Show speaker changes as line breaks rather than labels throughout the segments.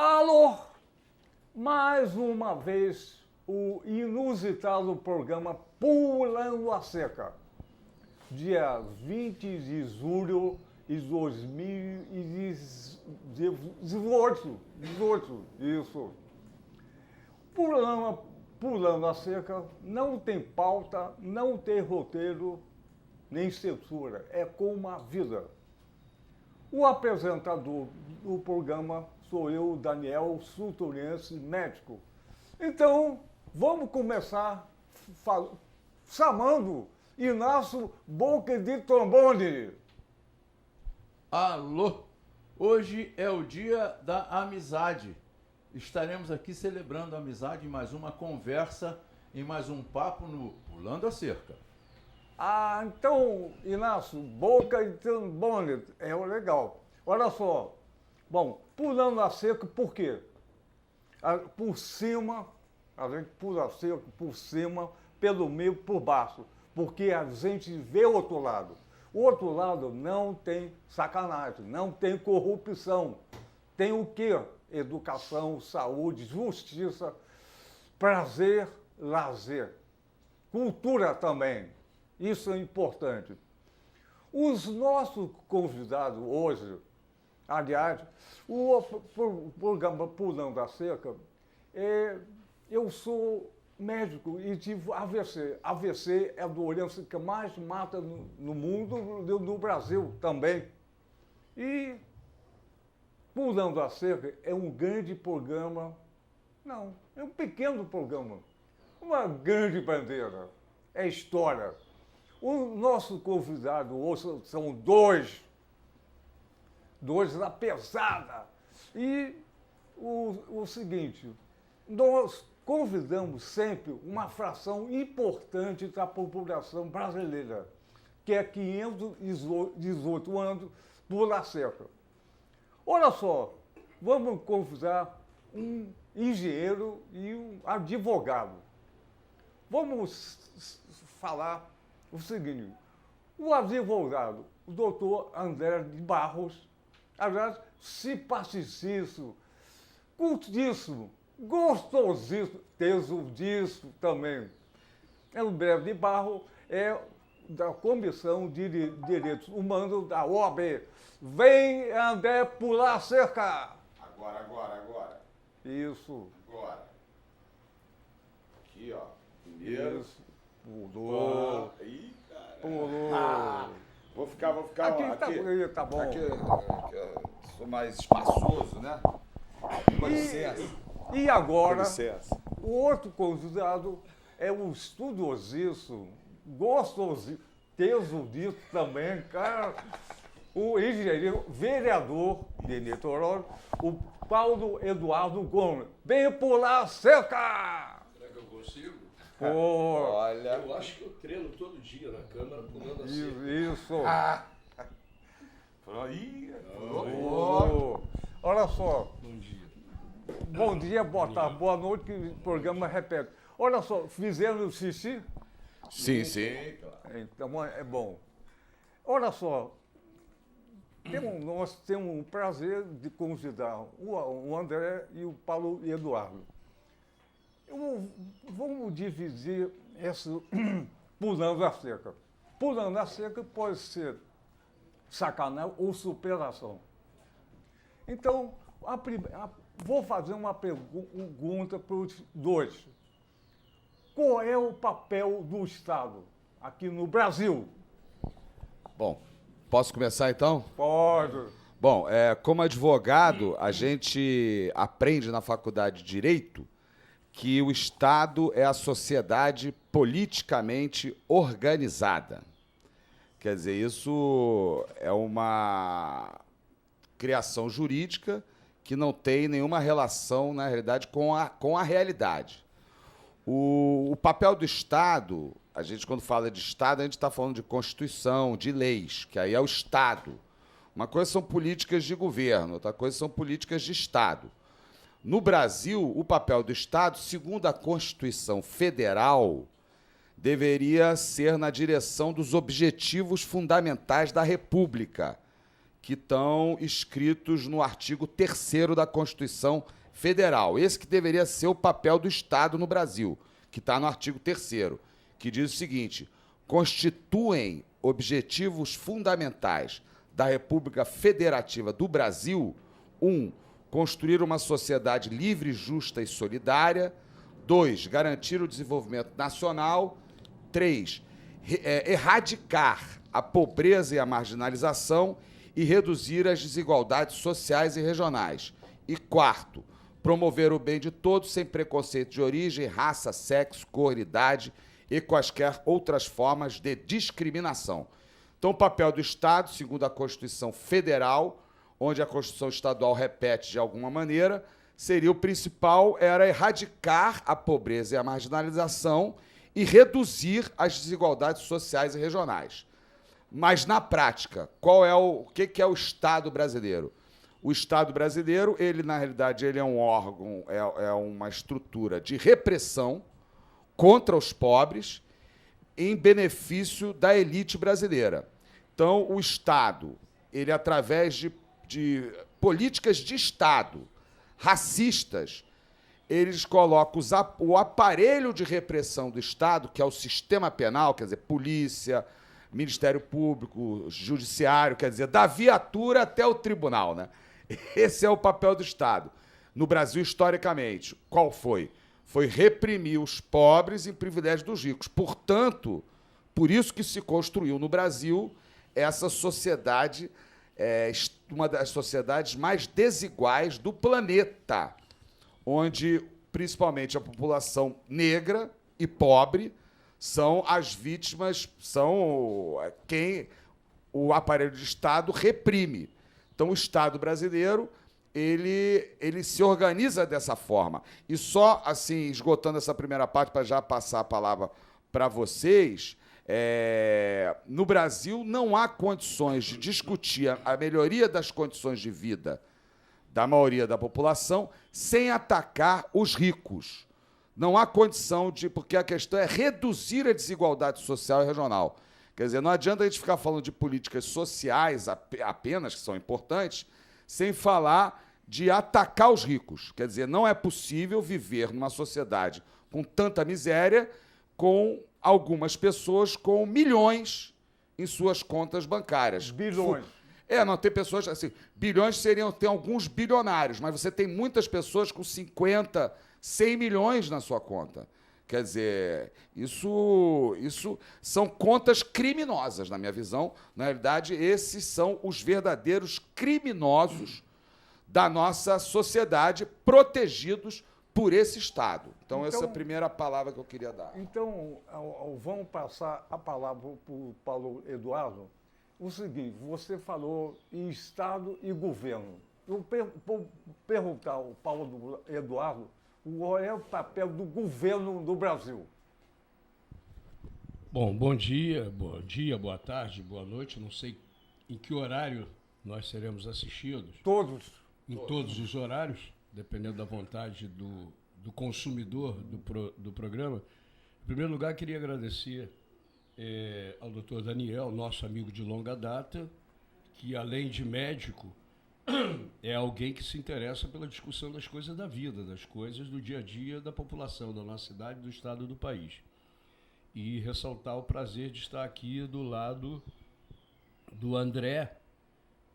Alô! Mais uma vez, o inusitado programa Pulando a Cerca. Dia 20 de julho de 2018. Isso. Pulando a Cerca não tem pauta, não tem roteiro, nem censura. É como a vida. O apresentador do programa sou eu, Daniel Sulturense, médico. Então, vamos começar chamando Inácio Boca de Trombone.
Alô, hoje é o dia da amizade. Estaremos aqui celebrando a amizade em mais uma conversa, em mais um papo no Pulando a Cerca.
Ah, então, Inácio, Boca de Trombone, é legal. Olha só, bom, pulando a cerca, por quê? Por cima, a gente pula a cerca por cima, pelo meio, por baixo, porque a gente vê o outro lado. O outro lado não tem sacanagem, não tem corrupção. Tem o quê? Educação, saúde, justiça, prazer, lazer. Cultura também. Isso é importante. Os nossos convidados hoje, aliás, o programa Pulando a Cerca, eu sou médico e tive AVC. AVC é a doença que mais mata no mundo, no Brasil também. E Pulando a Cerca é um grande programa, não, é um pequeno programa, uma grande bandeira, é história. O nosso convidado hoje são dois da pesada. E o seguinte, nós convidamos sempre uma fração importante da população brasileira, que é 518 anos pula a cerca. Olha só, vamos convidar um engenheiro e um advogado. Vamos falar o seguinte, o advogado, o doutor André de Barros, aliás, simpaticíssimo, cultíssimo, gostosíssimo, tesudíssimo também. André de Barros é da Comissão de Direitos Humanos da OAB. Vem, André, pular a cerca!
Agora.
Isso.
Agora. Aqui, ó. Primeiro.
Isso. Pulou.
Ih, cara.
Pulou.
Vou ficar, ó,
Aqui tá bom.
Aqui eu sou mais espaçoso, né? Com licença.
E agora,
Com licença.
o outro convidado é o estudiosíssimo, gostosíssimo, tesudíssimo também, cara, o engenheiro vereador de Niterói, o Paulo Eduardo Gomes. Vem pular a cerca!
Será que eu consigo?
Pô,
Olha.
Eu acho que eu treino todo dia na câmera pulando assim.
isso.
Ih,
Pô. Olha só.
Bom dia.
Bom dia, boa tarde, boa noite, que o programa repete. Olha só, fizeram xixi?
Sim.
Então é bom. Olha só, nós temos o prazer de convidar o André e o Paulo Eduardo. Vamos dividir esse pulando a cerca. Pulando a cerca pode ser sacanagem ou superação. Então, vou fazer uma pergunta para os dois. Qual é o papel do Estado aqui no Brasil?
Bom, posso começar então?
Pode.
Bom, como advogado, a gente aprende na faculdade de Direito que o Estado é a sociedade politicamente organizada. Quer dizer, isso é uma criação jurídica que não tem nenhuma relação, na realidade, com a realidade. O papel do Estado, a gente, quando fala de Estado, a gente está falando de Constituição, de leis, que aí é o Estado. Uma coisa são políticas de governo, outra coisa são políticas de Estado. No Brasil, o papel do Estado, segundo a Constituição Federal, deveria ser na direção dos objetivos fundamentais da República, que estão escritos no artigo 3º da Constituição Federal. Esse que deveria ser o papel do Estado no Brasil, que está no artigo 3º, que diz o seguinte: constituem objetivos fundamentais da República Federativa do Brasil: 1. Construir uma sociedade livre, justa e solidária. 2. Garantir o desenvolvimento nacional. 3. Erradicar a pobreza e a marginalização e reduzir as desigualdades sociais e regionais. E 4. Promover o bem de todos sem preconceito de origem, raça, sexo, cor, idade e quaisquer outras formas de discriminação. Então, o papel do Estado, segundo a Constituição Federal, onde a Constituição Estadual repete de alguma maneira, seria o principal, era erradicar a pobreza e a marginalização e reduzir as desigualdades sociais e regionais. Mas, na prática, o que é o Estado brasileiro? O Estado brasileiro, ele, na realidade, ele é um órgão, é uma estrutura de repressão contra os pobres em benefício da elite brasileira. Então, o Estado, ele, através de políticas de Estado racistas, eles colocam o aparelho de repressão do Estado, que é o sistema penal, quer dizer, polícia, Ministério Público, Judiciário, quer dizer, da viatura até o tribunal, né? Esse é o papel do Estado. No Brasil, historicamente, qual foi? Foi reprimir os pobres em privilégio dos ricos. Portanto, por isso que se construiu no Brasil essa sociedade, uma das sociedades mais desiguais do planeta, onde, principalmente, a população negra e pobre são as vítimas, são quem o aparelho de Estado reprime. Então, o Estado brasileiro, ele se organiza dessa forma. E só, assim, esgotando essa primeira parte, para já passar a palavra para vocês, no Brasil não há condições de discutir a melhoria das condições de vida da maioria da população sem atacar os ricos. Não há condição porque a questão é reduzir a desigualdade social e regional. Quer dizer, não adianta a gente ficar falando de políticas sociais apenas, que são importantes, sem falar de atacar os ricos. Quer dizer, não é possível viver numa sociedade com tanta miséria, com algumas pessoas com milhões em suas contas bancárias.
Bilhões.
Não, tem pessoas assim, bilhões tem alguns bilionários, mas você tem muitas pessoas com 50, 100 milhões na sua conta. Quer dizer, isso são contas criminosas, na minha visão. Na realidade, esses são os verdadeiros criminosos da nossa sociedade, protegidos por esse Estado. Então, essa é a primeira palavra que eu queria dar.
Então, vamos passar a palavra para o Paulo Eduardo. O seguinte, você falou em Estado e governo. Eu vou perguntar ao Paulo Eduardo qual é o papel do governo do Brasil.
Bom dia, boa tarde, boa noite. Não sei em que horário nós seremos assistidos.
Todos.
Em todos os horários, dependendo da vontade do consumidor do programa. Em primeiro lugar, queria agradecer ao doutor Daniel, nosso amigo de longa data, que, além de médico, é alguém que se interessa pela discussão das coisas da vida, das coisas do dia a dia da população da nossa cidade, do estado, do país. E ressaltar o prazer de estar aqui do lado do André,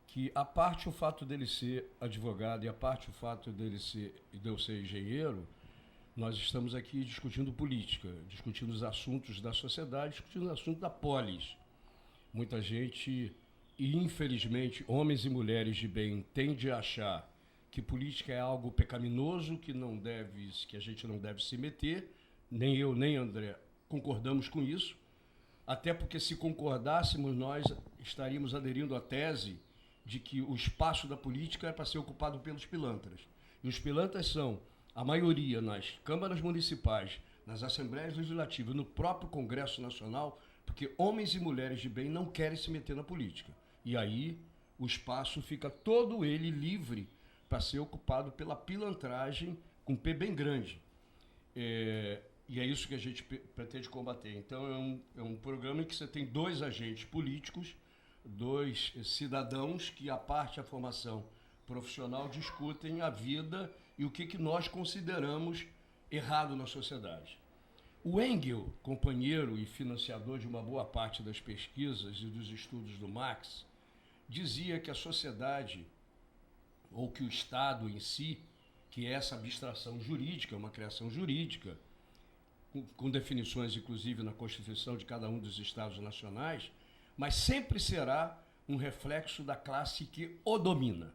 que, a parte o fato dele ser advogado e a parte o fato de eu ser engenheiro, nós estamos aqui discutindo política, discutindo os assuntos da sociedade, discutindo os assuntos da polis. Muita gente, e infelizmente, homens e mulheres de bem, tendem a achar que política é algo pecaminoso, que a gente não deve se meter. Nem eu, nem André concordamos com isso, até porque, se concordássemos, nós estaríamos aderindo à tese de que o espaço da política é para ser ocupado pelos pilantras. E os pilantras são a maioria nas câmaras municipais, nas assembleias legislativas, no próprio Congresso Nacional, porque homens e mulheres de bem não querem se meter na política. E aí o espaço fica todo ele livre para ser ocupado pela pilantragem com P bem grande. E é isso que a gente pretende combater. Então é um programa em que você tem dois agentes políticos dois cidadãos que, à parte a formação profissional, discutem a vida e o que nós consideramos errado na sociedade. O Engel, companheiro e financiador de uma boa parte das pesquisas e dos estudos do Marx, dizia que a sociedade, ou que o Estado em si, que é essa abstração jurídica, uma criação jurídica, com definições inclusive na Constituição de cada um dos Estados nacionais, mas sempre será um reflexo da classe que o domina.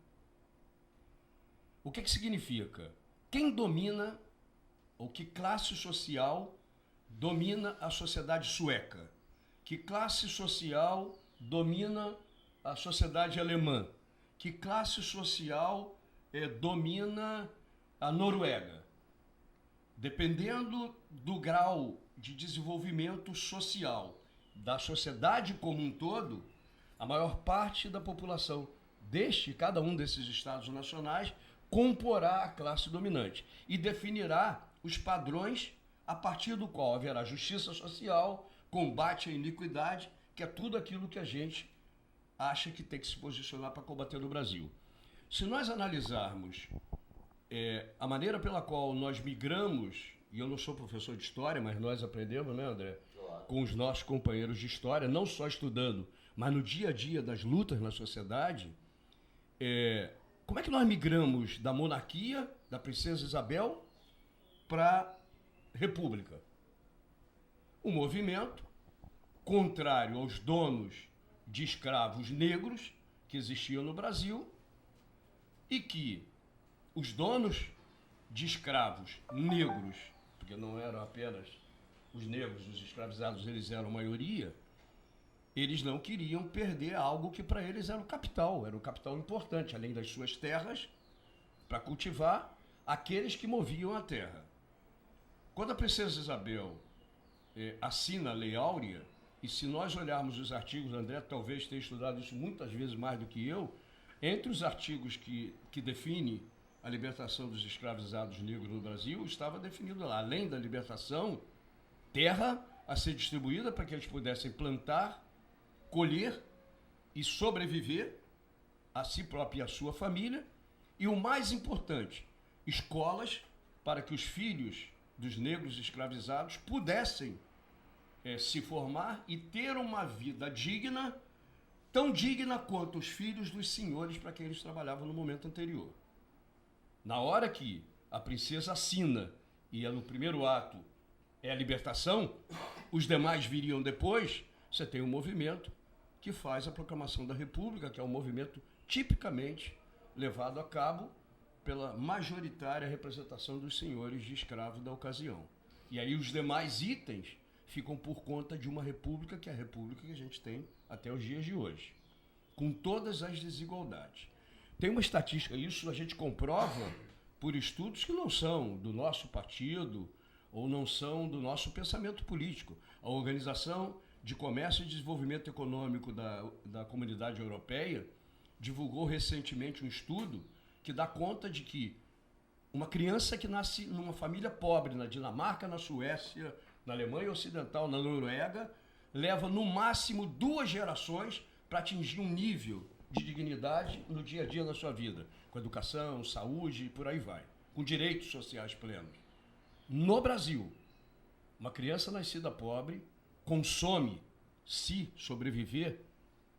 O que significa? Quem domina, ou que classe social domina a sociedade sueca? Que classe social domina a sociedade alemã? Que classe social domina a Noruega? Dependendo do grau de desenvolvimento social da sociedade como um todo, a maior parte da população cada um desses estados nacionais comporá a classe dominante e definirá os padrões a partir do qual haverá justiça social, combate à iniquidade, que é tudo aquilo que a gente acha que tem que se posicionar para combater no Brasil. Se nós analisarmos a maneira pela qual nós migramos, e eu não sou professor de história, mas nós aprendemos, né, André? Claro. Com os nossos companheiros de história, não só estudando, mas no dia a dia das lutas na sociedade, como é que nós migramos da monarquia, da princesa Isabel, para a república? Um movimento contrário aos donos de escravos negros que existiam no Brasil e que os donos de escravos negros, porque não eram apenas os negros, os escravizados, eles eram a maioria, eles não queriam perder algo que para eles era o capital importante, além das suas terras, para cultivar aqueles que moviam a terra. Quando a princesa Isabel assina a Lei Áurea, e se nós olharmos os artigos, André talvez tenha estudado isso muitas vezes mais do que eu, entre os artigos que define a libertação dos escravizados negros no Brasil, estava definido lá, além da libertação, terra a ser distribuída para que eles pudessem plantar, colher e sobreviver a si próprio e a sua família, e o mais importante, escolas para que os filhos dos negros escravizados pudessem se formar e ter uma vida digna, tão digna quanto os filhos dos senhores para quem eles trabalhavam no momento anterior. Na hora que a princesa assina, e no primeiro ato é a libertação, os demais viriam depois, você tem um movimento que faz a proclamação da República, que é um movimento tipicamente levado a cabo pela majoritária representação dos senhores de escravos da ocasião. E aí os demais itens ficam por conta de uma república, que é a república que a gente tem até os dias de hoje, com todas as desigualdades. Tem uma estatística, isso a gente comprova por estudos que não são do nosso partido ou não são do nosso pensamento político. A Organização de Comércio e Desenvolvimento Econômico da Comunidade Europeia divulgou recentemente um estudo que dá conta de que uma criança que nasce numa família pobre na Dinamarca, na Suécia, na Alemanha Ocidental, na Noruega, leva no máximo 2 gerações para atingir um nível de dignidade no dia a dia da sua vida, com educação, saúde e por aí vai, com direitos sociais plenos. No Brasil, uma criança nascida pobre consome, se sobreviver,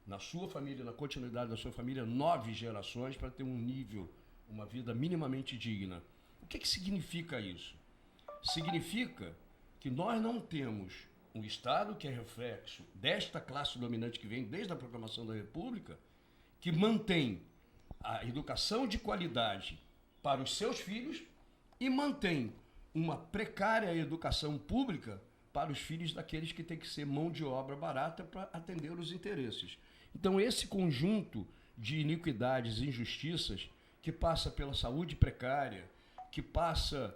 na sua família, na continuidade da sua família, 9 gerações para ter um nível, uma vida minimamente digna. O que significa isso? Significa que nós não temos um Estado que é reflexo desta classe dominante que vem desde a proclamação da República, que mantém a educação de qualidade para os seus filhos e mantém uma precária educação pública para os filhos daqueles que têm que ser mão de obra barata para atender os interesses. Então, esse conjunto de iniquidades e injustiças que passa pela saúde precária, que passa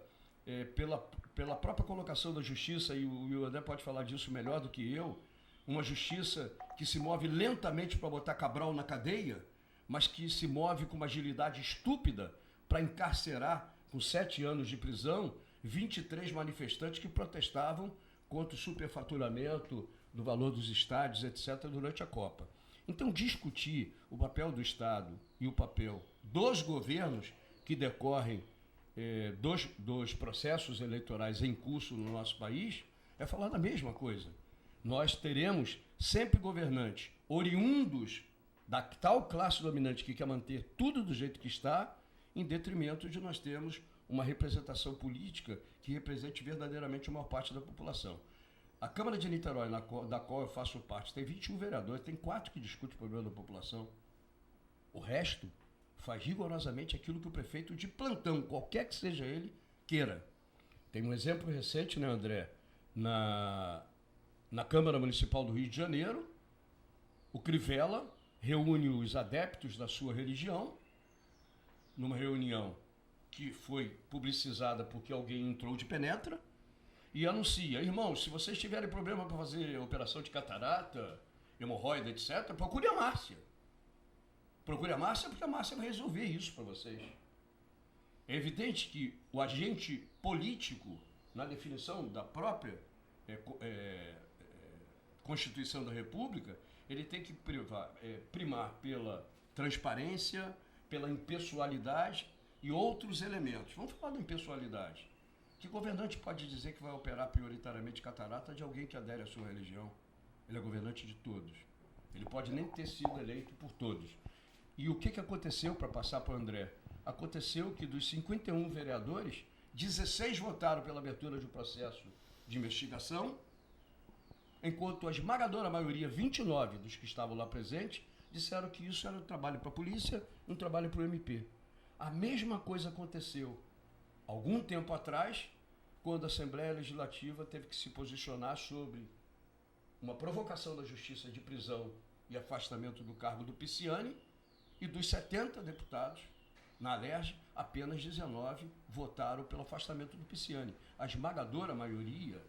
pela própria colocação da justiça, e o André pode falar disso melhor do que eu, uma justiça que se move lentamente para botar Cabral na cadeia, mas que se move com uma agilidade estúpida para encarcerar, com 7 anos de prisão, 23 manifestantes que protestavam contra o superfaturamento do valor dos estádios, etc., durante a Copa. Então, discutir o papel do Estado e o papel dos governos que decorrem dos processos eleitorais em curso no nosso país é falar da mesma coisa. Nós teremos sempre governantes oriundos da tal classe dominante que quer manter tudo do jeito que está, em detrimento de nós termos uma representação política que represente verdadeiramente a maior parte da população. A Câmara de Niterói, da qual eu faço parte, tem 21 vereadores, tem 4 que discutem o problema da população. O resto faz rigorosamente aquilo que o prefeito de plantão, qualquer que seja ele, queira. Tem um exemplo recente, né, André? Na Câmara Municipal do Rio de Janeiro, o Crivella reúne os adeptos da sua religião, numa reunião que foi publicizada porque alguém entrou de penetra, e anuncia: irmãos, se vocês tiverem problema para fazer operação de catarata, hemorroida, etc., procure a Márcia. Procure a Márcia, porque a Márcia vai resolver isso para vocês. É evidente que o agente político, na definição da própria Constituição da República, ele tem que primar pela transparência, pela impessoalidade e outros elementos. Vamos falar da impessoalidade. Que governante pode dizer que vai operar prioritariamente catarata de alguém que adere à sua religião? Ele é governante de todos. Ele pode nem ter sido eleito por todos. E o que aconteceu, para passar para o André? Aconteceu que dos 51 vereadores, 16 votaram pela abertura de um processo de investigação, enquanto a esmagadora maioria, 29 dos que estavam lá presentes, disseram que isso era um trabalho para a polícia, um trabalho para o MP. A mesma coisa aconteceu algum tempo atrás, quando a Assembleia Legislativa teve que se posicionar sobre uma provocação da Justiça de prisão e afastamento do cargo do Pisciani, e dos 70 deputados na Alerj, apenas 19 votaram pelo afastamento do Pisciani. A esmagadora maioria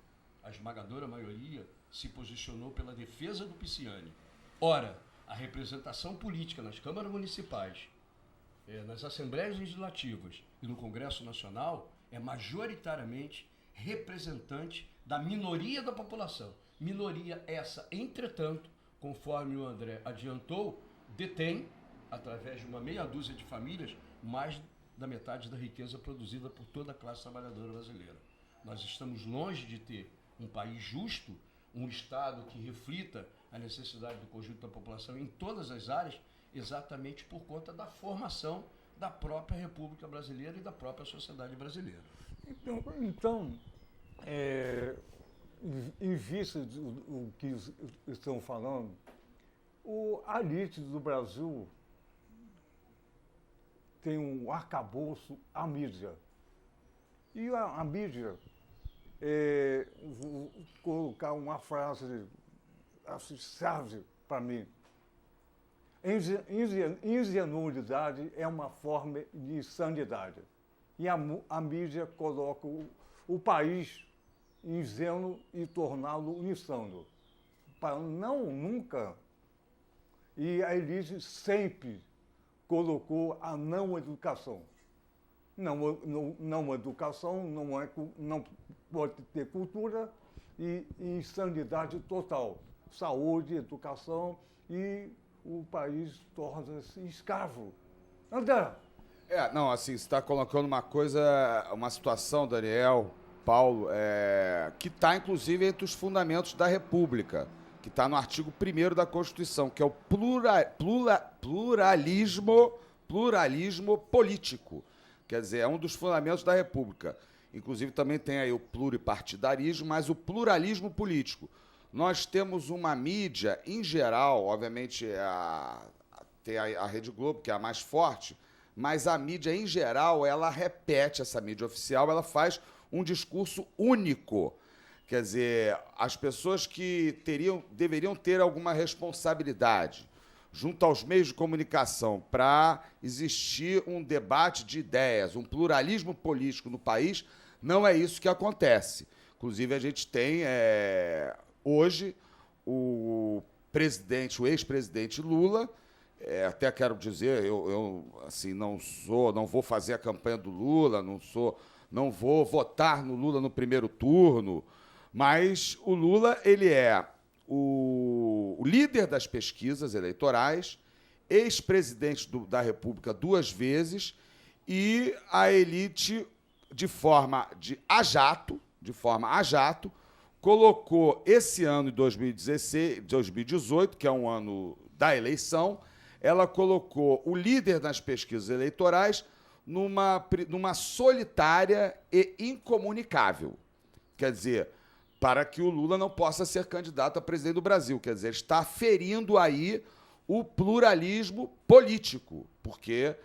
se posicionou pela defesa do Pisciani. Ora, a representação política nas câmaras municipais, nas assembleias legislativas e no Congresso Nacional é majoritariamente representante da minoria da população. Minoria essa, entretanto, conforme o André adiantou, detém, através de uma meia dúzia de famílias, mais da metade da riqueza produzida por toda a classe trabalhadora brasileira. Nós estamos longe de ter um país justo, um Estado que reflita a necessidade do conjunto da população em todas as áreas, exatamente por conta da formação da própria República Brasileira e da própria sociedade brasileira.
Então em vista do que estão falando, a elite do Brasil tem um arcabouço, a mídia. E a mídia, vou colocar uma frase assim, chave para mim. Ingenuidade é uma forma de insanidade. E a mídia coloca o país ingênuo e torná-lo insano. Para nunca. E a elite sempre colocou a não educação. Não educação, não pode ter cultura e insanidade total. Saúde, educação e o país torna-se escravo. André.
Não, assim, você está colocando uma situação, Daniel, Paulo, que está, inclusive, entre os fundamentos da República, que está no artigo 1º da Constituição, que é o pluralismo político. Quer dizer, é um dos fundamentos da República. Inclusive, também tem aí o pluripartidarismo, mas o pluralismo político. Nós temos uma mídia, em geral, obviamente, tem a Rede Globo, que é a mais forte, mas a mídia, em geral, ela repete, essa mídia oficial, ela faz um discurso único. Quer dizer, as pessoas que deveriam ter alguma responsabilidade junto aos meios de comunicação para existir um debate de ideias, um pluralismo político no país, não é isso que acontece. Inclusive, a gente tem, hoje, o ex-presidente Lula. Até quero dizer, eu assim, não vou fazer a campanha do Lula, não vou votar no Lula no primeiro turno, mas o Lula, ele é o líder das pesquisas eleitorais, ex-presidente da República 2 vezes, e a elite, de forma a jato, colocou esse ano de 2018, que é um ano da eleição, ela colocou o líder das pesquisas eleitorais numa solitária e incomunicável. Quer dizer, para que o Lula não possa ser candidato a presidente do Brasil. Quer dizer, está ferindo aí o pluralismo político, porque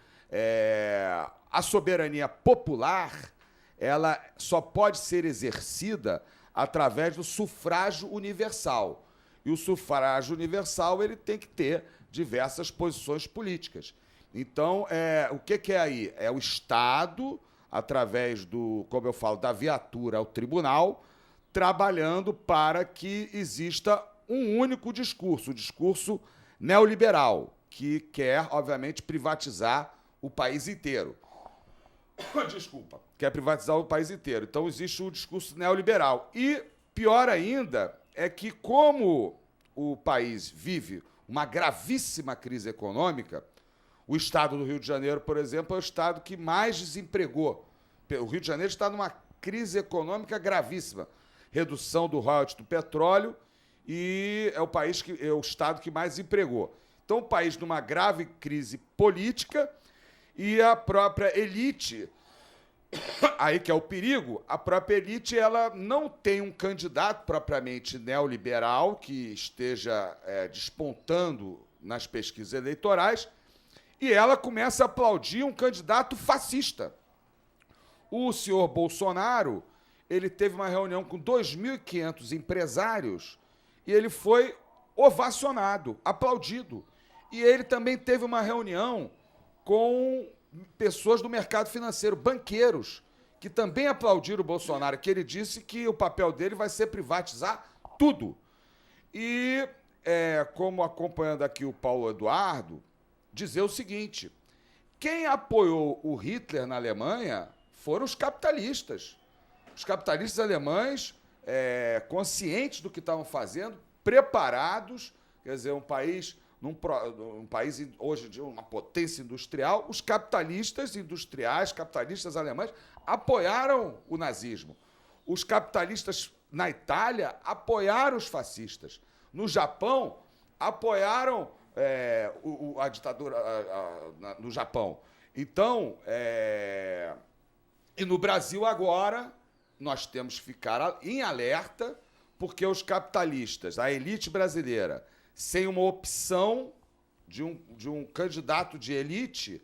a soberania popular ela só pode ser exercida através do sufrágio universal. E o sufrágio universal ele tem que ter diversas posições políticas. Então, o que é aí? É o Estado, através como eu falo, da viatura ao tribunal, trabalhando para que exista um único discurso, o discurso neoliberal, que quer, obviamente, privatizar o país inteiro. Desculpa. Quer privatizar o país inteiro. Então, existe o discurso neoliberal. E, pior ainda, é que como o país vive uma gravíssima crise econômica, o estado do Rio de Janeiro, por exemplo, é o estado que mais desempregou. O Rio de Janeiro está numa crise econômica gravíssima. Redução do royalties do petróleo e é o estado que mais empregou. Então, o país numa grave crise política e a própria elite, aí que é o perigo, a própria elite ela não tem um candidato propriamente neoliberal que esteja despontando nas pesquisas eleitorais, e ela começa a aplaudir um candidato fascista. O senhor Bolsonaro, ele teve uma reunião com 2.500 empresários e ele foi ovacionado, aplaudido. E ele também teve uma reunião com pessoas do mercado financeiro, banqueiros, que também aplaudiram o Bolsonaro, que ele disse que o papel dele vai ser privatizar tudo. E, como acompanhando aqui o Paulo Eduardo, dizer o seguinte: quem apoiou o Hitler na Alemanha foram os capitalistas. Os capitalistas alemães, conscientes do que estavam fazendo, preparados, quer dizer, um país hoje de uma potência industrial, os capitalistas industriais, capitalistas alemães, apoiaram o nazismo. Os capitalistas na Itália apoiaram os fascistas. No Japão, apoiaram a ditadura no Japão. Então, e no Brasil agora, nós temos que ficar em alerta, porque os capitalistas, a elite brasileira, sem uma opção de um candidato de elite,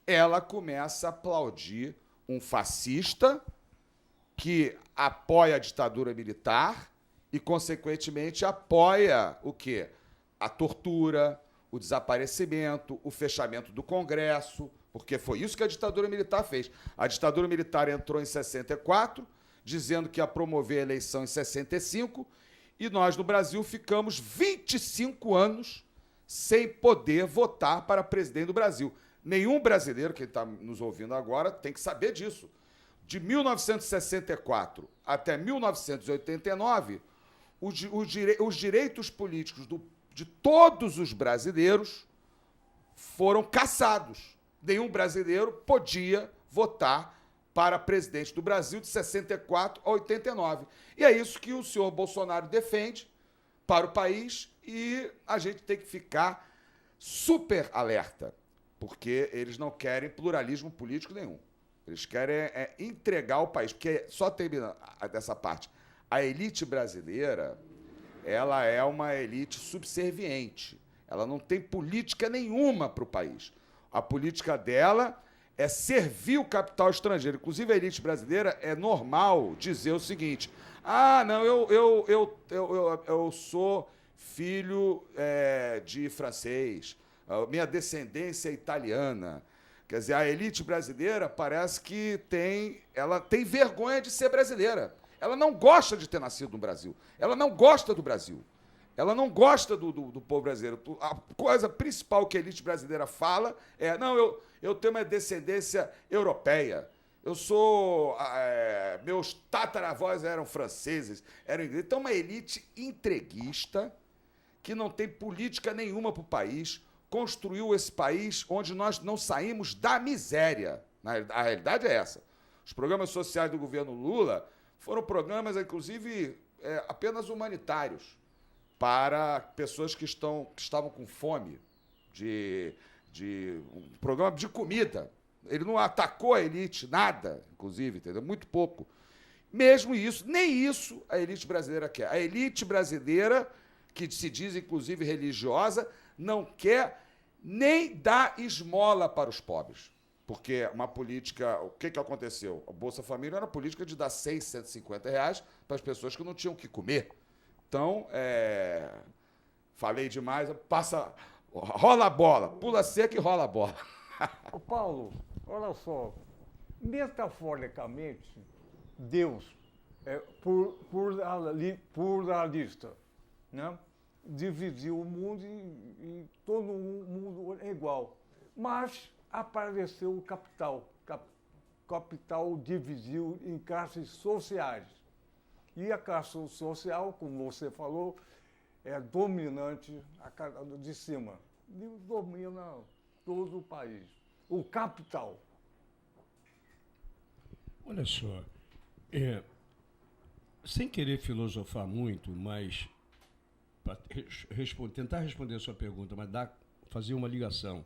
ela começa a aplaudir um fascista que apoia a ditadura militar e, consequentemente, apoia o quê? A tortura, o desaparecimento, o fechamento do Congresso, porque foi isso que a ditadura militar fez. A ditadura militar entrou em 64, dizendo que ia promover a eleição em 65, e nós, no Brasil, ficamos 25 anos sem poder votar para presidente do Brasil. Nenhum brasileiro que está nos ouvindo agora tem que saber disso. De 1964 até 1989, os direitos políticos de todos os brasileiros foram cassados. Nenhum brasileiro podia votar para presidente do Brasil de 64 a 89. E é isso que o senhor Bolsonaro defende para o país, e a gente tem que ficar super alerta, porque eles não querem pluralismo político nenhum. Eles querem entregar o país, porque, só terminando dessa parte, a elite brasileira, ela é uma elite subserviente. Ela não tem política nenhuma para o país. A política dela é servir o capital estrangeiro. Inclusive, a elite brasileira é normal dizer o seguinte: não, eu sou filho de francês, minha descendência é italiana. Quer dizer, a elite brasileira parece que ela tem vergonha de ser brasileira. Ela não gosta de ter nascido no Brasil. Ela não gosta do Brasil. Ela não gosta do povo brasileiro. A coisa principal que a elite brasileira fala é: não, eu tenho uma descendência europeia. Meus tataravós eram franceses, eram ingleses. Então, uma elite entreguista que não tem política nenhuma para o país, construiu esse país onde nós não saímos da miséria. A realidade é essa. Os programas sociais do governo Lula foram programas, inclusive, apenas humanitários para pessoas que estavam com fome, um programa de comida. Ele não atacou a elite, nada, inclusive, entendeu? Muito pouco. Mesmo isso, nem isso a elite brasileira quer. A elite brasileira, que se diz, inclusive, religiosa, não quer nem dar esmola para os pobres. Porque uma política... O que aconteceu? A Bolsa Família era uma política de dar R$650 para as pessoas que não tinham o que comer. Então, falei demais, rola a bola, pula seca e rola a bola.
Ô Paulo, olha só, metaforicamente, Deus é pluralista, né? Dividiu o mundo e todo mundo é igual. Mas apareceu o capital. Capital dividiu em classes sociais. E a classe social, como você falou, é dominante de cima. Domina todo o país. O capital.
Olha só, sem querer filosofar muito, mas para tentar responder a sua pergunta, mas fazer uma ligação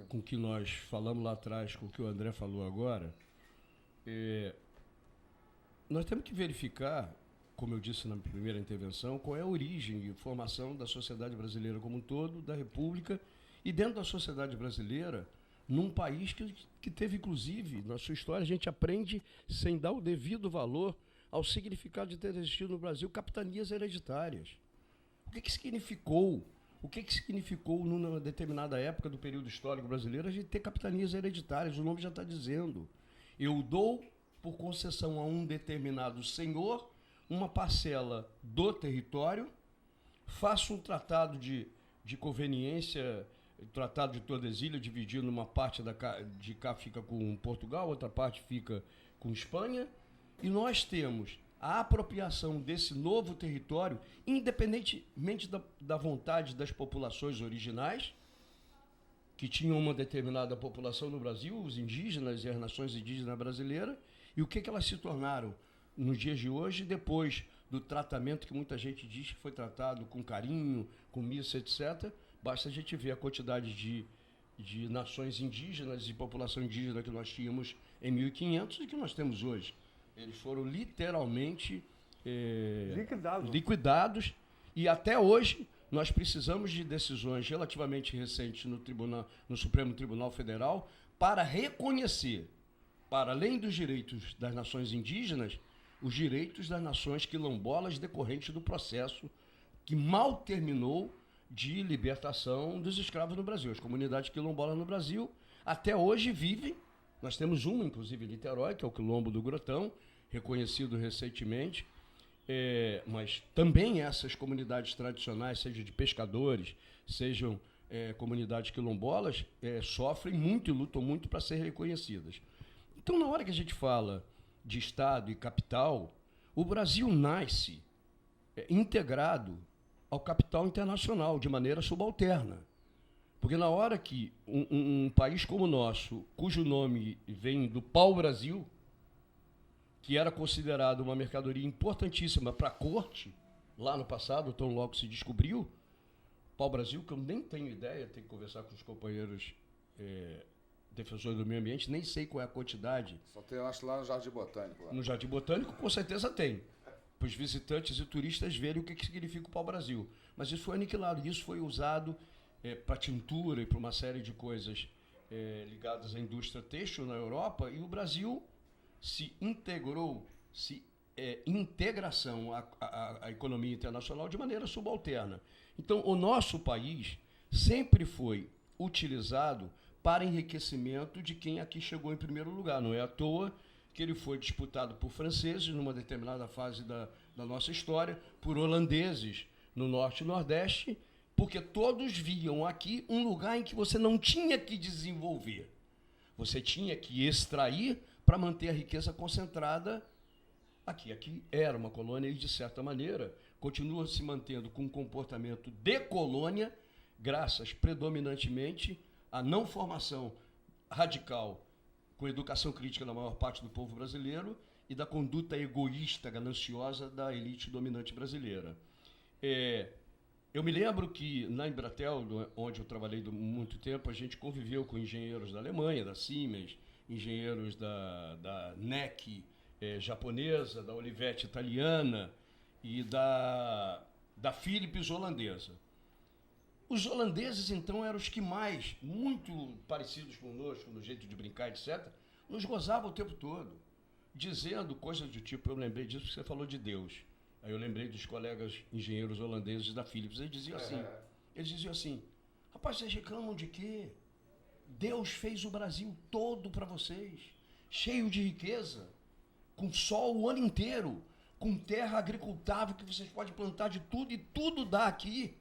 com o que nós falamos lá atrás, com o que o André falou agora, nós temos que verificar, como eu disse na primeira intervenção, qual é a origem e formação da sociedade brasileira como um todo, da República, e dentro da sociedade brasileira, num país que teve, inclusive, na sua história, a gente aprende, sem dar o devido valor ao significado de ter existido no Brasil capitanias hereditárias. O que significou? O que significou, numa determinada época do período histórico brasileiro, a gente ter capitanias hereditárias? O nome já está dizendo. Eu dou, por concessão a um determinado senhor, uma parcela do território, faço um tratado de conveniência, tratado de Tordesilhas, dividindo uma parte de cá fica com Portugal, outra parte fica com Espanha, e nós temos a apropriação desse novo território, independentemente da vontade das populações originais, que tinham uma determinada população no Brasil, os indígenas e as nações indígenas brasileiras, e o que elas se tornaram nos dias de hoje, depois do tratamento que muita gente diz que foi tratado com carinho, com missa, etc., basta a gente ver a quantidade de nações indígenas e população indígena que nós tínhamos em 1500 e que nós temos hoje. Eles foram literalmente liquidados e até hoje nós precisamos de decisões relativamente recentes no Supremo Tribunal Federal para reconhecer, para além dos direitos das nações indígenas, os direitos das nações quilombolas decorrentes do processo que mal terminou de libertação dos escravos no Brasil. As comunidades quilombolas no Brasil até hoje vivem. Nós temos uma, inclusive, em Niterói, que é o Quilombo do Grotão, reconhecido recentemente, mas também essas comunidades tradicionais, seja de pescadores, sejam comunidades quilombolas, sofrem muito e lutam muito para serem reconhecidas. Então, na hora que a gente fala de Estado e capital, o Brasil nasce integrado ao capital internacional, de maneira subalterna. Porque na hora que um país como o nosso, cujo nome vem do pau-brasil, que era considerado uma mercadoria importantíssima para a corte, lá no passado, tão logo se descobriu, pau-brasil, que eu nem tenho ideia, tenho que conversar com os companheiros defensores do meio ambiente, nem sei qual é a quantidade.
Só tem, acho, lá no Jardim Botânico. Lá.
No Jardim Botânico, com certeza tem. Para os visitantes e turistas verem o que significa o pau-brasil. Mas isso foi aniquilado, isso foi usado para tintura e para uma série de coisas ligadas à indústria têxtil na Europa, e o Brasil se integrou, integração à economia internacional de maneira subalterna. Então, o nosso país sempre foi utilizado para enriquecimento de quem aqui chegou em primeiro lugar. Não é à toa que ele foi disputado por franceses numa determinada fase da nossa história, por holandeses no Norte e Nordeste, porque todos viam aqui um lugar em que você não tinha que desenvolver. Você tinha que extrair para manter a riqueza concentrada aqui. Aqui era uma colônia e, de certa maneira, continua se mantendo com um comportamento de colônia, graças predominantemente à não formação radical com educação crítica da maior parte do povo brasileiro e da conduta egoísta, gananciosa da elite dominante brasileira. Eu me lembro que na Embratel, onde eu trabalhei muito tempo, a gente conviveu com engenheiros da Alemanha, da Siemens, engenheiros da NEC japonesa, da Olivetti italiana e da Philips holandesa. Os holandeses, então, eram os que mais, muito parecidos conosco, no jeito de brincar, etc., nos gozavam o tempo todo, dizendo coisas do tipo, eu lembrei disso porque você falou de Deus. Aí eu lembrei dos colegas engenheiros holandeses da Philips. Eles diziam assim, rapaz, vocês reclamam de quê? Deus fez o Brasil todo para vocês, cheio de riqueza, com sol o ano inteiro, com terra agricultável que vocês podem plantar de tudo e tudo dá aqui.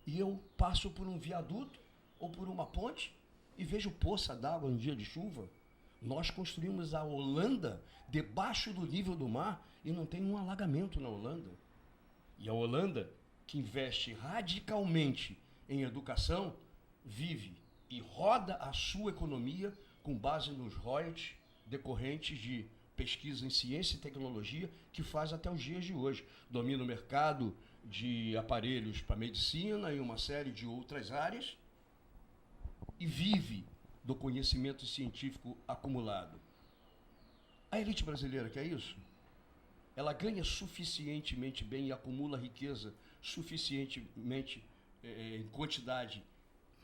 E eu passo por um viaduto ou por uma ponte e vejo poça d'água em dia de chuva. Nós construímos a Holanda debaixo do nível do mar e não tem um alagamento na Holanda. E a Holanda, que investe radicalmente em educação, vive e roda a sua economia com base nos royalties decorrentes de pesquisa em ciência e tecnologia que faz até os dias de hoje. Domina o mercado de aparelhos para medicina e uma série de outras áreas e vive do conhecimento científico acumulado. A elite brasileira quer isso? Ela ganha suficientemente bem e acumula riqueza suficientemente em quantidade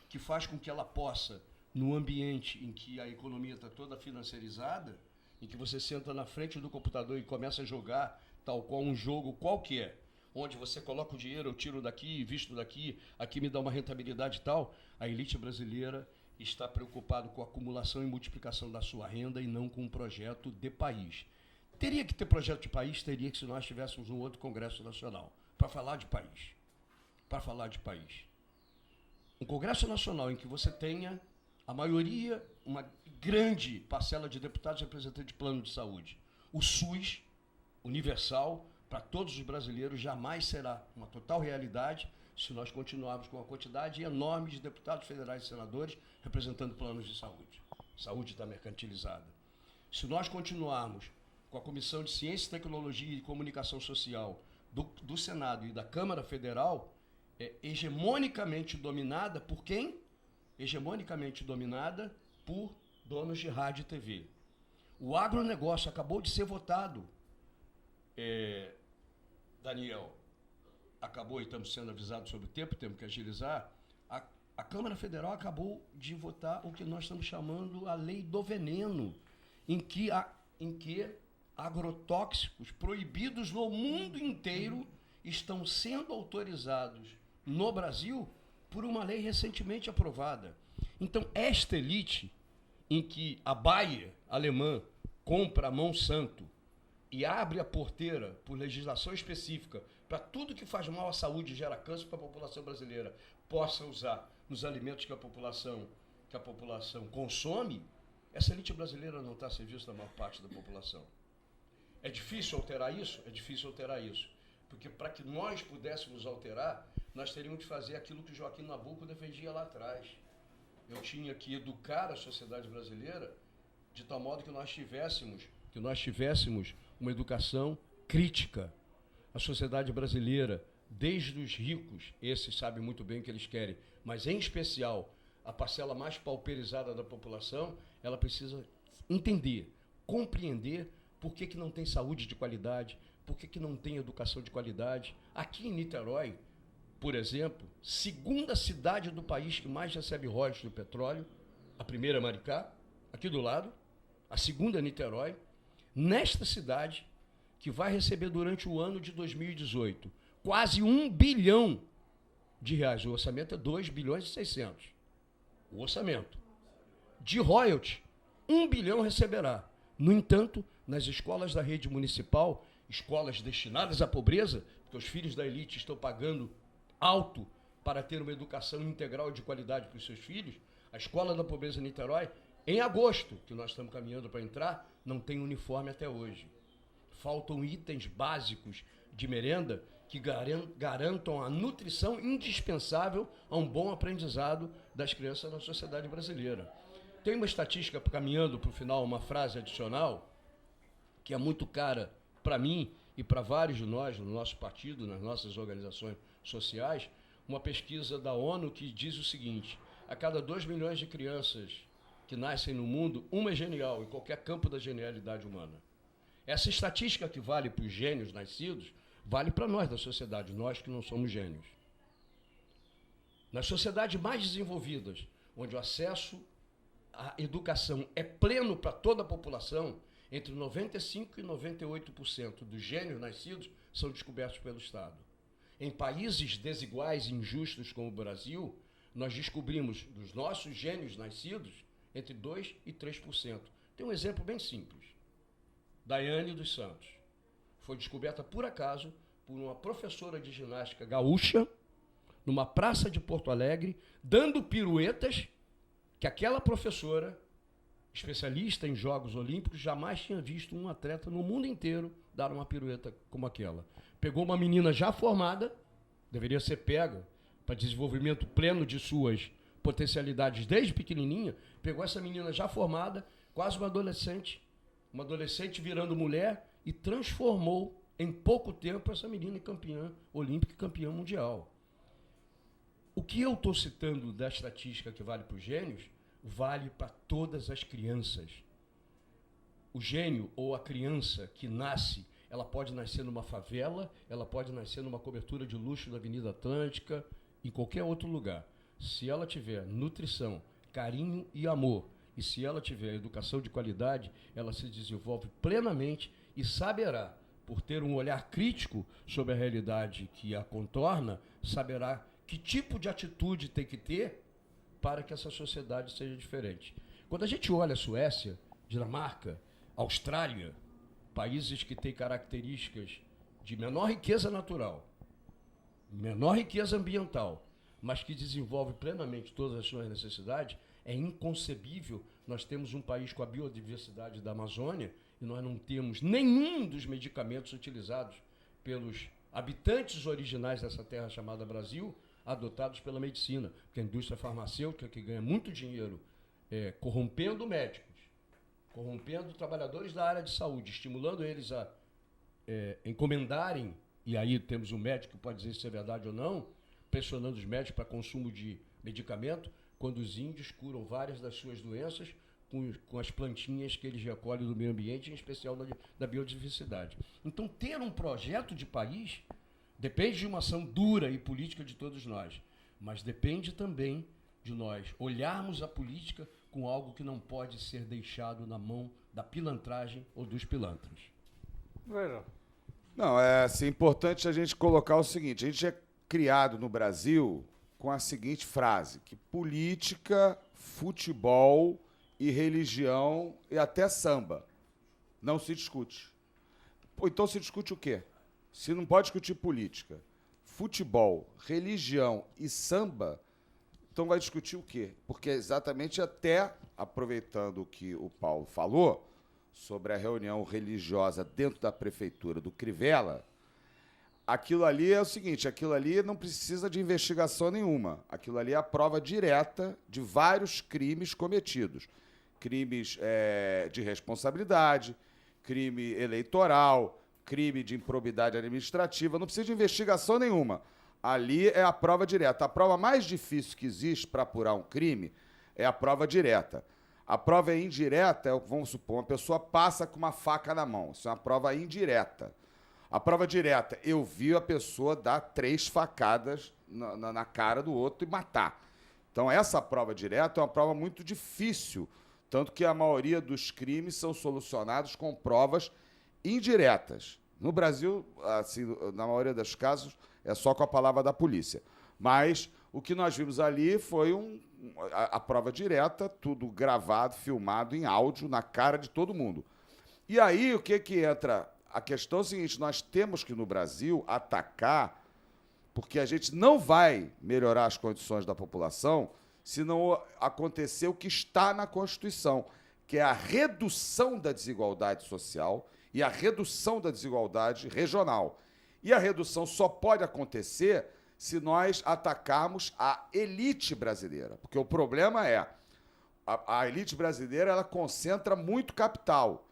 que faz com que ela possa, no ambiente em que a economia está toda financiarizada, em que você senta na frente do computador e começa a jogar tal qual um jogo qualquer, onde você coloca o dinheiro, eu tiro daqui, visto daqui, aqui me dá uma rentabilidade e tal, a elite brasileira está preocupada com a acumulação e multiplicação da sua renda e não com um projeto de país. Teria que ter projeto de país? Teria que, se nós tivéssemos um outro Congresso Nacional, para falar de país. Para falar de país. Um Congresso Nacional em que você tenha a maioria, uma grande parcela de deputados representantes de plano de saúde. O SUS, universal, para todos os brasileiros, jamais será uma total realidade se nós continuarmos com uma quantidade enorme de deputados federais e senadores representando planos de saúde. Saúde está mercantilizada. Se nós continuarmos com a Comissão de Ciência, Tecnologia e Comunicação Social do Senado e da Câmara Federal, hegemonicamente dominada por quem? Hegemonicamente dominada por donos de rádio e TV. O agronegócio acabou de ser votado, Daniel, acabou e estamos sendo avisados sobre o tempo, temos que agilizar. A Câmara Federal acabou de votar o que nós estamos chamando a Lei do Veneno, em que agrotóxicos proibidos no mundo inteiro estão sendo autorizados no Brasil por uma lei recentemente aprovada. Então, esta elite, em que a Bayer alemã compra a Monsanto e abre a porteira por legislação específica para tudo que faz mal à saúde e gera câncer para a população brasileira possa usar nos alimentos que a população consome, essa elite brasileira não está a serviço da maior parte da população. É difícil alterar isso? É difícil alterar isso. Porque para que nós pudéssemos alterar, nós teríamos que fazer aquilo que Joaquim Nabuco defendia lá atrás. Eu tinha que educar a sociedade brasileira de tal modo que nós tivéssemos uma educação crítica. A sociedade brasileira, desde os ricos, esses sabem muito bem o que eles querem, mas em especial a parcela mais pauperizada da população, ela precisa entender, compreender por que não tem saúde de qualidade, por que não tem educação de qualidade. Aqui em Niterói, por exemplo, segunda cidade do país que mais recebe royalties do petróleo, a primeira é Maricá, aqui do lado, a segunda é Niterói. Nesta cidade, que vai receber durante o ano de 2018 quase 1 bilhão de reais. O orçamento é 2 bilhões e 600. O orçamento. De royalties, 1 bilhão receberá. No entanto, nas escolas da rede municipal, escolas destinadas à pobreza, porque os filhos da elite estão pagando alto para ter uma educação integral de qualidade para os seus filhos, a escola da pobreza em Niterói Em agosto, que nós estamos caminhando para entrar, não tem uniforme até hoje. Faltam itens básicos de merenda que garantam a nutrição indispensável a um bom aprendizado das crianças na sociedade brasileira. Tem uma estatística, caminhando para o final, uma frase adicional, que é muito cara para mim e para vários de nós, no nosso partido, nas nossas organizações sociais, uma pesquisa da ONU que diz o seguinte: a cada 2 milhões de crianças que nascem no mundo, uma é genial, em qualquer campo da genialidade humana. Essa estatística que vale para os gênios nascidos, vale para nós da sociedade, nós que não somos gênios. Nas sociedades mais desenvolvidas, onde o acesso à educação é pleno para toda a população, entre 95% e 98% dos gênios nascidos são descobertos pelo Estado. Em países desiguais e injustos como o Brasil, nós descobrimos dos nossos gênios nascidos entre 2% e 3%. Tem um exemplo bem simples. Daiane dos Santos foi descoberta por acaso por uma professora de ginástica gaúcha numa praça de Porto Alegre, dando piruetas que aquela professora, especialista em Jogos Olímpicos, jamais tinha visto um atleta no mundo inteiro dar uma pirueta como aquela. Pegou uma menina já formada, deveria ser pega para desenvolvimento pleno de suas potencialidades desde pequenininha, pegou essa menina já formada, quase uma adolescente virando mulher, e transformou em pouco tempo essa menina em campeã olímpica e campeã mundial. O que eu estou citando da estatística que vale para os gênios, vale para todas as crianças. O gênio ou a criança que nasce, ela pode nascer numa favela, ela pode nascer numa cobertura de luxo da Avenida Atlântica, em qualquer outro lugar. Se ela tiver nutrição, carinho e amor, e se ela tiver educação de qualidade, ela se desenvolve plenamente e saberá, por ter um olhar crítico sobre a realidade que a contorna, saberá que tipo de atitude tem que ter para que essa sociedade seja diferente. Quando a gente olha a Suécia, Dinamarca, Austrália, países que têm características de menor riqueza natural, menor riqueza ambiental, mas que desenvolve plenamente todas as suas necessidades, é inconcebível nós temos um país com a biodiversidade da Amazônia e nós não temos nenhum dos medicamentos utilizados pelos habitantes originais dessa terra chamada Brasil, adotados pela medicina, porque a indústria farmacêutica, que ganha muito dinheiro corrompendo médicos, corrompendo trabalhadores da área de saúde, estimulando eles a encomendarem, e aí temos um médico que pode dizer se é verdade ou não, pressionando os médicos para consumo de medicamento, quando os índios curam várias das suas doenças com as plantinhas que eles recolhem do meio ambiente, em especial da biodiversidade. Então, ter um projeto de país depende de uma ação dura e política de todos nós, mas depende também de nós olharmos a política com algo que não pode ser deixado na mão da pilantragem ou dos pilantras.
Não, é assim, importante a gente colocar o seguinte: a gente é criado no Brasil com a seguinte frase, que política, futebol e religião e até samba não se discute. Pô, então se discute o quê? Se não pode discutir política, futebol, religião e samba, então vai discutir o quê? Porque exatamente, até aproveitando o que o Paulo falou sobre a reunião religiosa dentro da prefeitura do Crivella, aquilo ali é o seguinte, aquilo ali não precisa de investigação nenhuma. Aquilo ali é a prova direta de vários crimes cometidos. Crimes de responsabilidade, crime eleitoral, crime de improbidade administrativa, não precisa de investigação nenhuma. Ali é a prova direta. A prova mais difícil que existe para apurar um crime é a prova direta. A prova indireta, vamos supor, uma pessoa passa com uma faca na mão. Isso é uma prova indireta. A prova direta, eu vi a pessoa dar 3 facadas na cara do outro e matar. Então, essa prova direta é uma prova muito difícil, tanto que a maioria dos crimes são solucionados com provas indiretas. No Brasil, assim, na maioria dos casos, é só com a palavra da polícia. Mas o que nós vimos ali foi a prova direta, tudo gravado, filmado em áudio, na cara de todo mundo. E aí, o que entra? A questão é o seguinte: nós temos que, no Brasil, atacar, porque a gente não vai melhorar as condições da população se não acontecer o que está na Constituição, que é a redução da desigualdade social e a redução da desigualdade regional. E a redução só pode acontecer se nós atacarmos a elite brasileira. Porque o problema é, a elite brasileira ela concentra muito capital.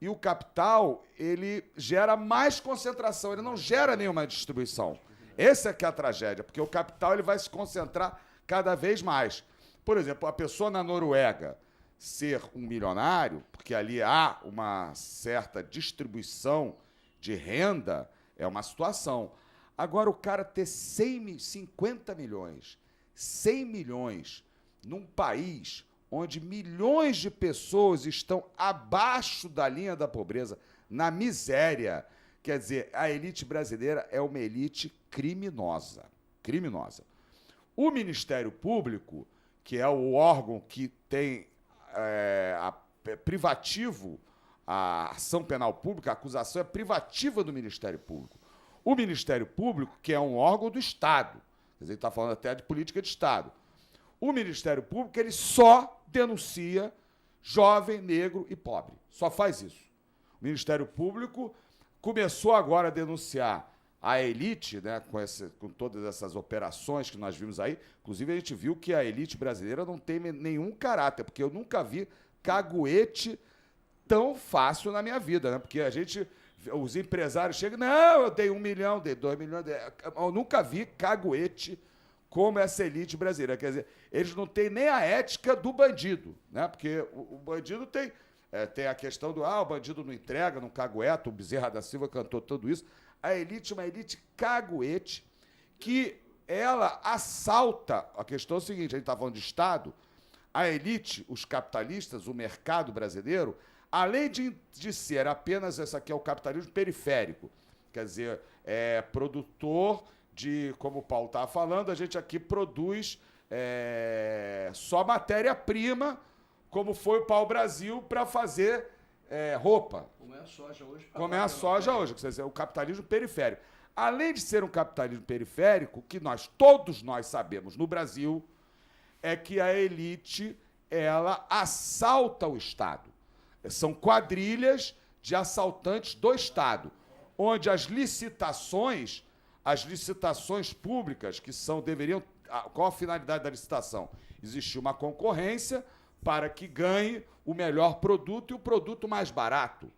E o capital, ele gera mais concentração, ele não gera nenhuma distribuição. Essa é que é a tragédia, porque o capital ele vai se concentrar cada vez mais. Por exemplo, a pessoa na Noruega ser um milionário, porque ali há uma certa distribuição de renda, é uma situação. Agora, o cara ter 50 milhões, 100 milhões, num país onde milhões de pessoas estão abaixo da linha da pobreza, na miséria, quer dizer, a elite brasileira é uma elite criminosa. Criminosa. O Ministério Público, que é o órgão que tem privativo, a ação penal pública, a acusação é privativa do Ministério Público. O Ministério Público, que é um órgão do Estado, quer dizer, ele está falando até de política de Estado. O Ministério Público, ele só denuncia jovem, negro e pobre. Só faz isso. O Ministério Público começou agora a denunciar a elite, né, com todas essas operações que nós vimos aí. Inclusive, a gente viu que a elite brasileira não tem nenhum caráter, porque eu nunca vi caguete tão fácil na minha vida, né? Porque os empresários chegam, não, eu dei 1 milhão, dei 2 milhões, eu nunca vi caguete como essa elite brasileira. Quer dizer, eles não têm nem a ética do bandido, né? Porque o bandido tem a questão do, o bandido não entrega, não cagueta, o Bezerra da Silva cantou tudo isso. A elite é uma elite caguete que ela assalta. A questão é o seguinte, a gente está falando de Estado, a elite, os capitalistas, o mercado brasileiro, além de ser apenas, essa aqui é o capitalismo periférico, quer dizer, é produtor de, como o Paulo estava falando, a gente aqui produz só matéria-prima, como foi o pau-brasil, para fazer roupa.
Como é a soja hoje.
Como é a soja hoje, quer dizer, o capitalismo periférico. Além de ser um capitalismo periférico, que todos nós sabemos no Brasil, é que a elite, ela assalta o Estado. São quadrilhas de assaltantes do Estado, onde as licitações públicas, qual a finalidade da licitação? Existir uma concorrência para que ganhe o melhor produto e o produto mais barato.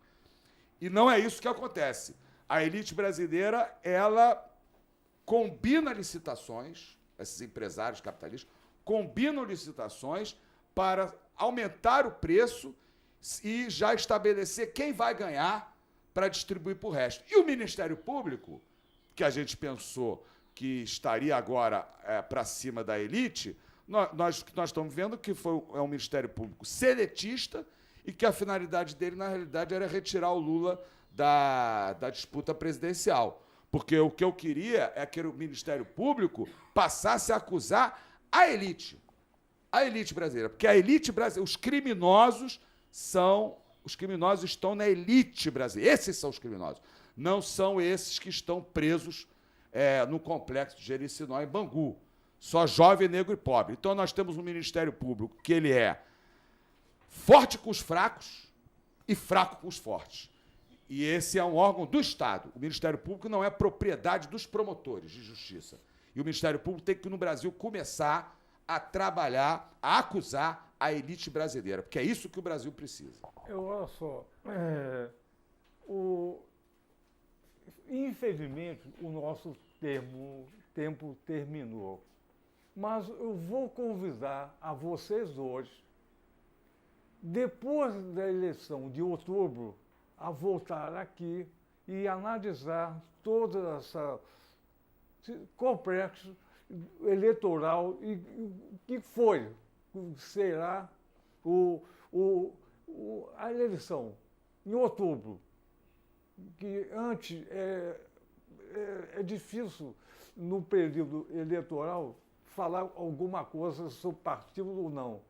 E não é isso que acontece. A elite brasileira, ela combina licitações, esses empresários capitalistas, combinam licitações para aumentar o preço e já estabelecer quem vai ganhar para distribuir para o resto. E o Ministério Público, que a gente pensou que estaria agora para cima da elite, nós estamos vendo que é um Ministério Público seletista e que a finalidade dele, na realidade, era retirar o Lula da disputa presidencial. Porque o que eu queria é que o Ministério Público passasse a acusar a elite brasileira. Porque a elite brasileira, os criminosos estão na elite brasileira. Esses são os criminosos. Não são esses que estão presos no complexo de Jericinó, em Bangu. Só jovem, negro e pobre. Então, nós temos um Ministério Público que ele é forte com os fracos e fraco com os fortes. E esse é um órgão do Estado. O Ministério Público não é propriedade dos promotores de justiça. E o Ministério Público tem que, no Brasil, começar a trabalhar, a acusar a elite brasileira, porque é isso que o Brasil precisa.
Olha só, infelizmente, o nosso tempo terminou. Mas eu vou convidar a vocês hoje, depois da eleição de outubro, a voltar aqui e analisar toda essa complexo eleitoral e o que será a eleição em outubro, que antes é difícil, no período eleitoral, falar alguma coisa sobre partido ou não.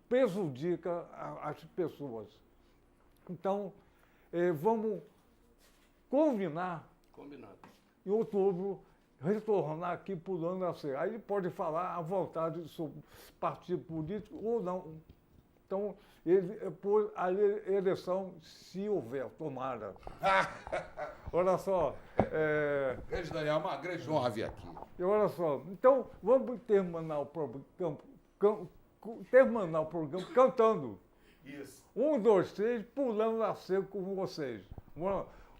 Prejudica as pessoas. Então, vamos combinar,
Combinado.
em outubro, retornar aqui pulando a cerca. Aí ele pode falar à vontade sobre partido político ou não. Então, por a eleição, se houver, tomara. Olha só.
Grande Daniel, é uma grande honra vir aqui.
E olha só, então vamos terminar o programa cantando.
Isso.
1, 2, 3, pulando a cerca com vocês.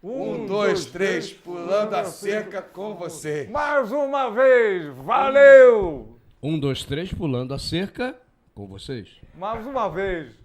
1, 2, 3, pulando a cerca com vocês.
Mais uma vez, valeu!
1, 2, 3, pulando a cerca com vocês.
Mais uma vez.